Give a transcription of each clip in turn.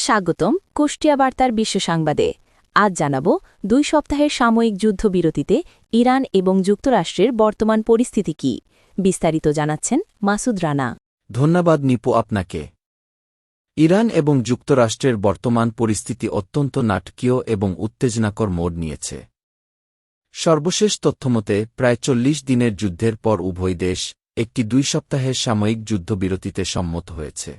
স্বাগতম কুষ্টিয়া বার্তার বিশ্ব সংবাদে। আজ জানাব 2 সপ্তাহের সাময়িক যুদ্ধবিরতিতে ইরান এবং যুক্তরাষ্ট্রের বর্তমান পরিস্থিতি কি। বিস্তারিত জানাচ্ছেন মাসুদ রানা। ধন্যবাদ নিপু আপনাকে। ইরান এবং যুক্তরাষ্ট্রের বর্তমান পরিস্থিতি অত্যন্ত নাটকীয় এবং উত্তেজনাকর মোড় নিয়েছে। সর্বশেষ তথ্যমতে প্রায় 40 দিনের যুদ্ধের পর উভয় দেশ একটি 2 সপ্তাহের সাময়িক যুদ্ধবিরতিতে সম্মত হয়েছে।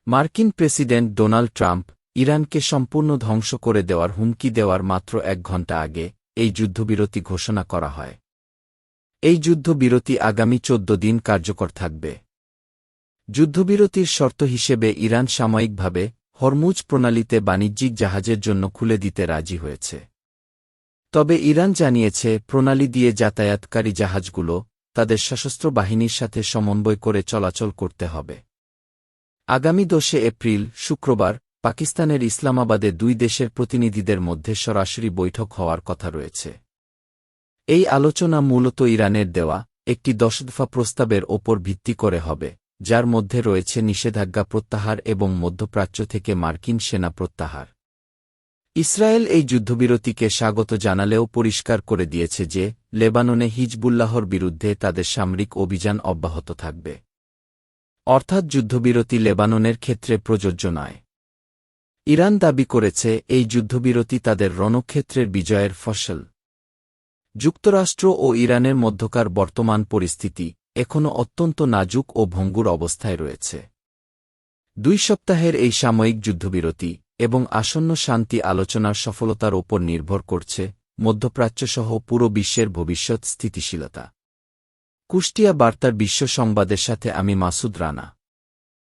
মার্কিন প্রেসিডেন্ট ডোনাল্ড ট্রাম্প ইরানকে সম্পূর্ণ ধ্বংস করে দেওয়ার হুমকি দেওয়ার মাত্র 1 ঘণ্টা আগে এই যুদ্ধবিরতি ঘোষণা করা হয়। এই যুদ্ধবিরতি আগামী 14 দিন কার্যকর থাকবে। যুদ্ধবিরতির শর্ত হিসেবে ইরান সাময়িকভাবে হরমুজ প্রণালীতে বাণিজ্যিক জাহাজের জন্য খুলে দিতে রাজি হয়েছে। তবে ইরান জানিয়েছে প্রণালী দিয়ে যাতায়াতকারী জাহাজগুলো তাদের সশস্ত্র বাহিনীর সাথে সমন্বয় করে চলাচল করতে হবে। আগামী 10 এপ্রিল শুক্রবার পাকিস্তানের ইসলামাবাদে 2 দেশের প্রতিনিধিদের মধ্যে সরাসরি বৈঠক হওয়ার কথা রয়েছে। এই আলোচনা মূলত ইরানের দেওয়া একটি 10 দফা প্রস্তাবের ওপর ভিত্তি করে হবে, যার মধ্যে রয়েছে নিষেধাজ্ঞা প্রত্যাহার এবং মধ্যপ্রাচ্য থেকে মার্কিন সেনা প্রত্যাহার। ইসরায়েল এই যুদ্ধবিরতিকে স্বাগত জানালেও পরিষ্কার করে দিয়েছে যে লেবাননে হিজবুল্লাহর বিরুদ্ধে তাদের সামরিক অভিযান অব্যাহত থাকবে। অর্থাৎ যুদ্ধবিরতি লেবাননের ক্ষেত্রে প্রযোজ্য নয়। ইরান দাবি করেছে এই যুদ্ধবিরতি তাদের রণক্ষেত্রের বিজয়ের ফসল। যুক্তরাষ্ট্র ও ইরানের মধ্যকার বর্তমান পরিস্থিতি এখনও অত্যন্ত নাজুক ও ভঙ্গুর অবস্থায় রয়েছে। 2 সপ্তাহের এই সাময়িক যুদ্ধবিরতি এবং আসন্ন শান্তি আলোচনার সফলতার ওপর নির্ভর করছে মধ্যপ্রাচ্যসহ পুরো বিশ্বের ভবিষ্যৎ স্থিতিশীলতা। কুষ্টিয়া বার্তার বিশ্ব সংবাদের সাথে আমি মাসুদ রানা।